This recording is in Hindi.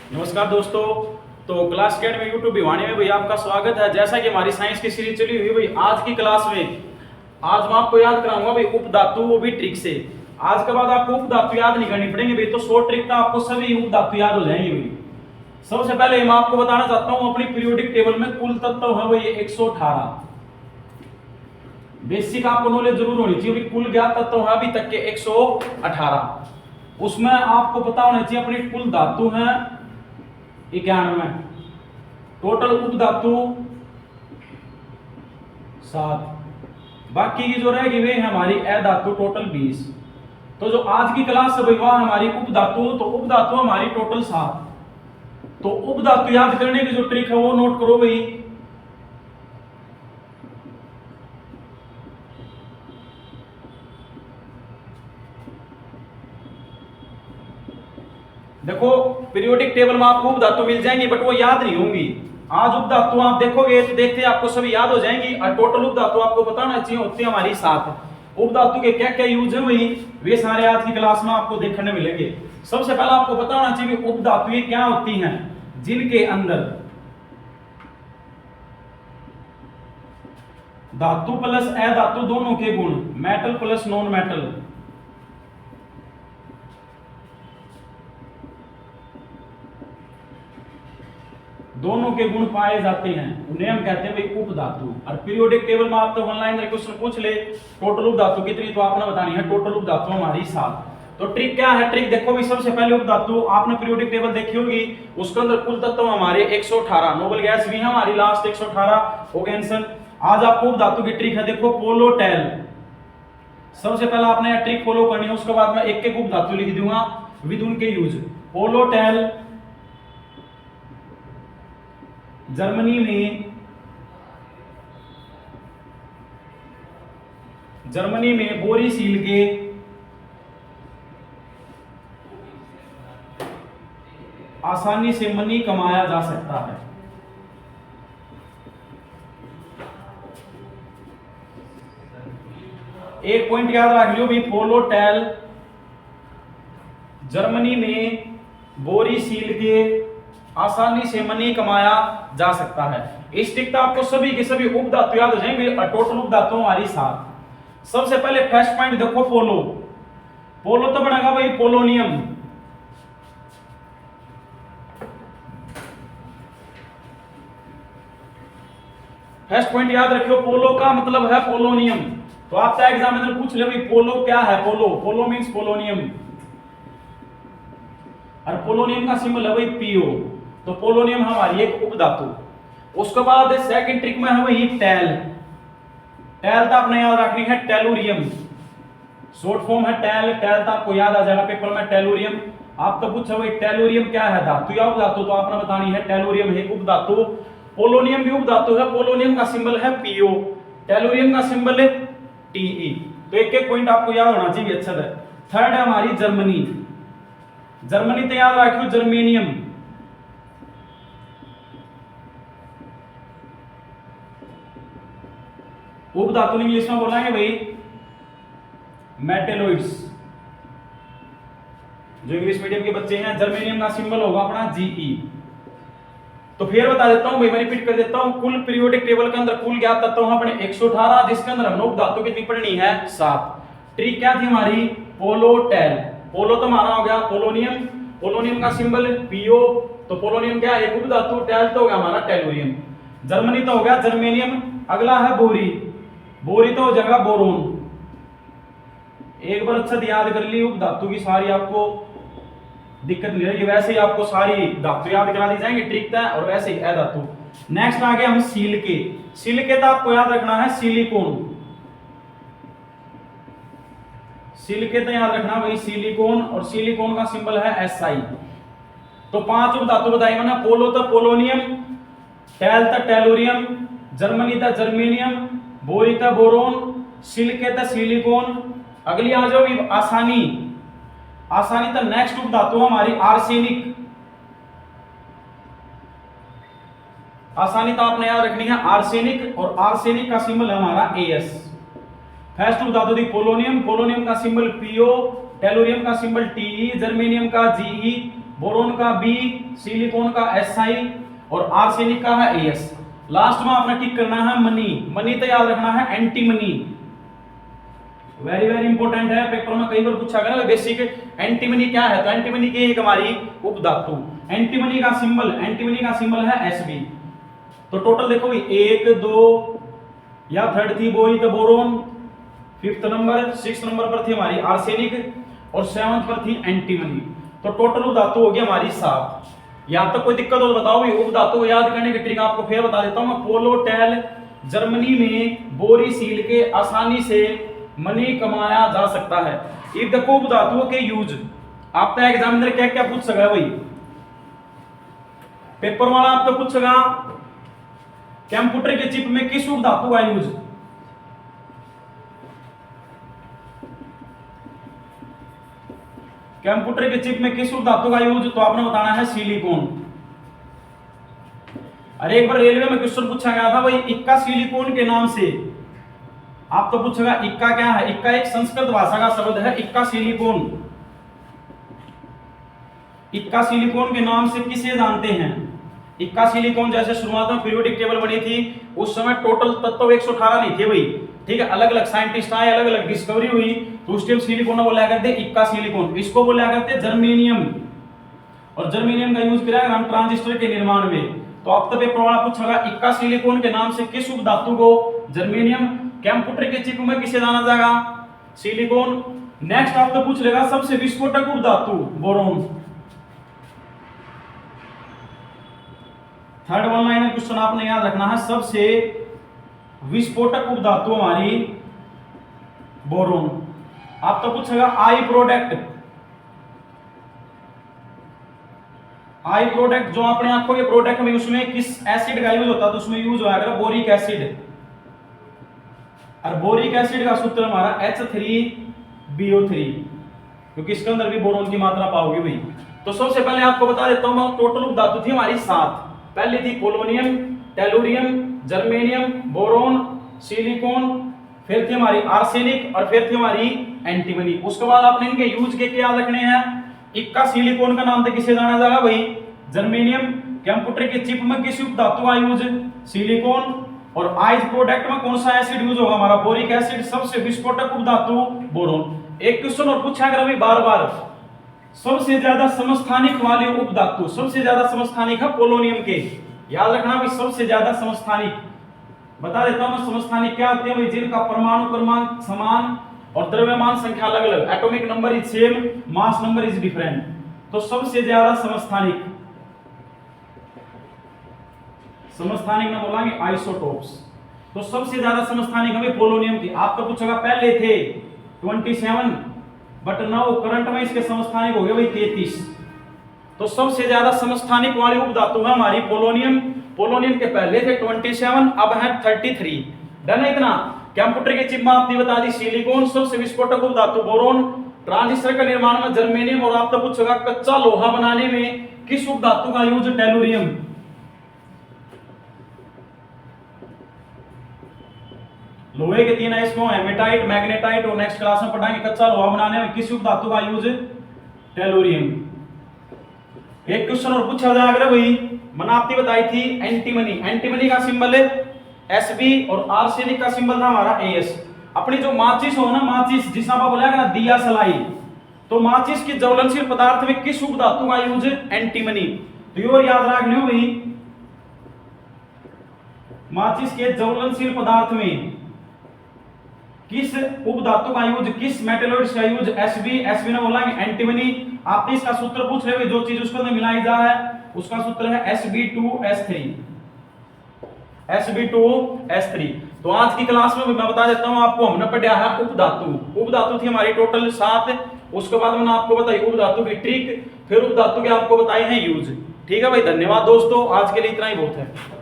नमस्कार दोस्तों। तो क्लास कैड में यूट्यूब भिवानी में भाई आपका स्वागत है। जैसा कि हमारी साइंस की सीरीज चली हुई भाई, आज की क्लास में आज मैं आपको याद कराऊंगा भाई उपधातु, वो भी ट्रिक से। आज के बाद आपको उपधातु याद नहीं करनी पड़ेंगे भाई, तो शॉर्ट ट्रिक का आपको सभी उपधातु याद हो जाएंगे भाई। सबसे पहले मैं आपको बताना चाहता हूँ, अपनी पीरियोडिक टेबल में कुल तत्व है भाई 118। बेसिक आपको नॉलेज जरूर होनी चाहिए भाई, कुल ज्ञात तत्व है अभी तक के 118। उसमें आपको पता होना चाहिए अपनी कुल धातु है 91, टोटल उपधातु 7, बाकी की जो रहेगी वे हमारी अधातु टोटल 20। तो जो आज की क्लास है भाई वह हमारी उपधातु, तो उपधातु हमारी टोटल 7। तो उपधातु याद करने की जो ट्रिक है वो नोट करो भाई। देखो पीरियोडिक टेबल में आपको उपधातु मिल जाएंगी, बट वो याद नहीं होंगी। आज उपधातु आप देखोगे तो देखते आपको सभी याद हो जाएंगी, और टोटल उपधातु आपको बताना चाहिए होती है हमारी 7। उपधातु के क्या क्या यूज है वही वे सारे आज की क्लास में आपको देखने मिलेंगे। सबसे पहले आपको बताना चाहिए उपधातु क्या होती हैं, जिनके अंदर धातु प्लस अधातु दोनों के गुण, मेटल प्लस नॉन मेटल, दोनों के गुण पाए जाते हैं, उन्हें हम कहते हैं भाई उपधातु। और पीरियोडिक टेबल में आप तो ऑनलाइन क्वेश्चन पूछ ले टोटल उपधातु कितनी, तो आपने बतानी है टोटल उपधातु हमारी 7। तो ट्रिक क्या है, ट्रिक देखो भी। सबसे पहले उपधातु आपने पीरियोडिक टेबल देखी होगी, उसके अंदर कुल तत्व हमारे 118, नोबल गैस भी है हमारी लास्ट 118 हो गए आंसर। आज आपको उपधातु की ट्रिक है, देखो पोलो टेल। सबसे पहले आपने यह ट्रिक फॉलो करनी है, उसके बाद मैं एक एक उपधातु लिख दूंगा विद उनके यूज। पोलो टेल जर्मनी में बोरीसील के आसानी से मनी कमाया जा सकता है। एक पॉइंट याद रख लो भी, पोलो टेल जर्मनी में बोरीसील के आसानी से मनी कमाया जा सकता है। इस ट्रिक का आपको सभी के सभी उपधातु याद हो जाएंगे, और टोटल उपधातु हमारी 7। सबसे पहले फर्स्ट पॉइंट देखो, पोलो। पोलो तो बनेगा भाई पोलोनियम। फर्स्ट पॉइंट याद रखियो, पोलो का मतलब है पोलोनियम। तो आपका एग्जामिनर पूछ ले भाई पोलो क्या है, पोलो पोलो मींस पोलोनियम, और पोलोनियम का सिंबल है भाई पीओ। तो पोलोनियम हमारी एक उपधातु। उसके बाद सेकंड ट्रिक में है वही टेल। टेल तो आपने याद रखनी है टेलुरियम, शॉर्ट फॉर्म है टेल। टेल तो आपको याद आ जाएगा पेपर में टेलुरियम। आप तो पूछो भाई टेलुरियम क्या है, धातु या उपधातु, तो आपने बतानी है टेलुरियम है उपधातु। पोलोनियम भी उपधातु है, पोलोनियम का सिंबल है पीओ, टेलुरियम का सिंबल है टीई। तो एक एक पॉइंट आपको याद होना चाहिए अच्छा है। थर्ड है हमारी जर्मनी। जर्मनी तो याद रखियो जर्मेनियम। उपधातु इंग्लिश में बोलेंगे भाई मेटेलोइड्स। जो इंग्लिश मीडियम के बच्चे हैं, जर्मेनियम का सिंबल होगा अपना जीई। तो फिर बता देता हूं भाई, मैं रिपीट कर देता हूं। कुल पीरियोडिक टेबल के अंदर कुल ज्ञात तत्व हैं अपने 118, जिसके अंदर हमने उपधातु कितनी पढ़नी है 7। ट्रिक क्या थी हमारी, पोलो टेल। पोलो तो हमारा हो गया पोलोनियम, पोलोनियम का सिंबल पीओ, तो पोलोनियम क्या है एक उपधातु। टेल तो हो गया हमारा टेलुरियम। जर्मनी तो हो गया जर्मेनियम। अगला है बोरी। बोरी तो हो जाएगा बोरोन। एक बार अच्छा याद कर ली, उपधातु की सारी आपको दिक्कत नहीं रहेगी, वैसे ही आपको सारी धातु याद करा दी जाएंगी, ट्रिक था। और वैसे ही अधातु। नेक्स्ट आ गया हम सिलिके। सिलिके तो आपको याद रखना है सिलिकॉन। सिलिके तो याद रखना भाई सिलिकॉन, और सिलिकॉन का सिंबल है एसआई। तो 5 उपधातु बताई मैंने, पोलो तो पोलोनियम, टेल तो टेलुरियम, जर्मनी था जर्मेनियम, बोरी था बोरोन, सिलिके था सिलिकॉन। अगली आ जाओ आसानी। आसानी तो नेक्स्ट उपधातु हमारी आर्सेनिक। आसानी तो आपने याद रखनी है आर्सेनिक, और आर्सेनिक का सिंबल है हमारा एएस। फर्स्ट उपधातु थी पोलोनियम, पोलोनियम का सिंबल पीओ, टेलुरियम का सिंबल टीई, जर्मेनियम का जीई, बोरोन का बी, सिलिकॉन का Si और आर्सेनिक का है As। लास्ट में आपने टिक करना है मनी, मनी तो याद रखना है एंटीमनी, वेरी वेरी इंपॉर्टेंट है, पेपर में कई बार पूछा गया ना बेसिक। एंटीमनी क्या है, तो एंटीमनी की एक हमारी उपधातु, एंटीमनी का सिंबल है Sb। तो टोटल देखो भाई 1 2 या थर्ड थी बोरी तो boron, fifth number, six number पर थी हमारी आर्सेनिक और सेवंथ पर थी एंटीमनी। तो टोटल उपधातु हो गई हमारी 7। यहां तक कोई दिक्कत हो तो बताओ भाई। उपधातु को याद करने की ट्रिक आपको फिर बता देता हूं मैं। पोलोटेल जर्मनी में बोरी सील के आसानी से मनी कमाया जा सकता है। ये देखो उपधातुओं के यूज आपका एग्जामिनर क्या क्या पूछ सका भाई, पेपर वाला आपको पूछेगा कंप्यूटर के चिप में किस उपधातु का यूज, कंप्यूटर के चिप में किस धातु का यूज, तो आपने बताना है सिलिकॉन। अरे एक बार रेलवे में क्वेश्चन पूछा गया था भाई इक्का सिलिकॉन के नाम से, आप तो पूछेगा इक्का क्या है। इक्का एक संस्कृत भाषा का शब्द है, इक्का सिलिकॉन। इक्का सिलिकॉन के नाम से किसे जानते हैं। इक्का सिलिकॉन जैसे शुरुआत में पीरियोडिक टेबल बनी थी उस समय टोटल तत्व 118 नहीं थे भाई, ठीक है। अलग अलग साइंटिस्ट आए, अलग अलग डिस्कवरी हुई, तो उस टाइम सिलिकॉन बोला करते इक्का सिलिकॉन, इसको बोला करते जर्मेनियम। और जर्मेनियम का यूज किया हम ट्रांजिस्टर के निर्माण में। तो अब तक पेपर वाला पूछेगा इक्का सिलिकॉन के नाम से किस उपधातु को, जर्मेनियम। कंप्यूटर के चिप में किसे जाना जाएगा, सिलिकॉन। नेक्स्ट आपको पूछ लेगा सबसे विस्फोटक उपधातु, boron. Third one liner question आपने याद रखना है, सबसे विस्फोटक उपधातु हमारी बोरोन। आप तो पूछेगा आई प्रोडक्ट, आई प्रोडक्ट जो अपने आंखों के प्रोडक्ट में उसमें किस एसिड का यूज होता है, तो उसमें यूज होगा बोरिक एसिड। और बोरिक एसिड का सूत्र हमारा H3BO3, क्योंकि इसके अंदर भी बोरोन की मात्रा पाओगे भाई। तो सबसे पहले आपको बता देता हूं टोटल उपधातु थी हमारी 7। पहली थी polonium, tellurium, germanium, boron, silicon, फिर थी हमारी आर्सेनिक और फिर थी हमारी एंटीमनी। उसके बाद आपने इनके यूज के क्या रखने हैं। इक्का सिलिकॉन का नाम तो किसे जाना जाएगा भाई, जर्मेनियम। कंप्यूटर के चिप में किस उपधातु का यूज, सिलिकॉन। और आइज प्रोडक्ट में कौन सा एसिड यूज होगा हमारा, बोरिक एसिड। सबसे विस्फोटक उपधातु बोरोन। एक क्वेश्चन और पूछा कर भाई बार बार, सबसे ज्यादा समस्थानिक वाले उपधातु, सबसे ज्यादा समस्थानिक है पोलोनियम के, याद रखना भाई सबसे ज्यादा समस्थानिक। बता देता हूं मैं समस्थानिक क्या होते हैं भाई, जिनका परमाणु क्रमांक समान और द्रव्यमान संख्या अलग अलग, atomic number is same, mass number is different. तो सबसे ज्यादा समस्थानिक, समस्थानिक ना बोलेंगे आइसोटोप्स। तो सबसे ज्यादा समस्थानिक हमें पोलोनियम की। आपको पूछेगा पहले थे 27 बट नाउ करंट में इसके समस्थानिक हो गए भाई 33। तो सबसे ज्यादा समस्थानिक वाली उपधातु है हमारी पोलोनियम। पोलोनियम के पहले थे 27, अब है 33। डन है इतना। कंप्यूटर के चिप में आपने बता दी सिलिकॉन, सबसे विस्फोटक उपधातु बोरोन, ट्रांजिस्टर का निर्माण में जर्मेनियम। और आपको पूछेगा कच्चा लोहा बनाने में किस उपधातु का यूज, टेलुरियम। लोहे के 3 अयस्कों हेमेटाइट, मैग्नेटाइट और नेक्स्ट क्लास में पढ़ाएंगे कच्चा लोहा बनाने में किस उपधातु का यूज, टेलुरियम। एक क्वेश्चन और पूछा जाएगा भाई, मैंने आपने बताई थी एंटीमनी। एंटीमनी का सिंबल है Sb और आर्सेनिक का सिंबल था हमारा As। अपनी जो माचिस हो ना, माचिस जिसमें आप बोला ना दिया सलाई, तो माचिस की ज्वलनशील पदार्थ में किस उपधातु का यूज, एंटीमनी। तो ये याद रख लियो भाई, माचिस के ज्वलनशील पदार्थ में किस उपधातु का यूज, किस मेटलॉइड्स का यूज, Sb ने बोला एंटीमनी। आपने इसका सूत्र पूछ रहे हो, जो चीज उसके अंदर मिलाई जा है उसका सूत्र है Sb2S3, Sb2S3। तो आज की क्लास में मैं बता देता हूं आपको, हमने पढ़ा है उपधातु। उपधातु थी हमारी टोटल 7। उसके बाद मैंने आपको बताई उपधातु की ट्रिक, फिर उपधातु के आपको बताए हैं यूज। ठीक है भाई, धन्यवाद दोस्तों, आज के लिए इतना ही बहुत है।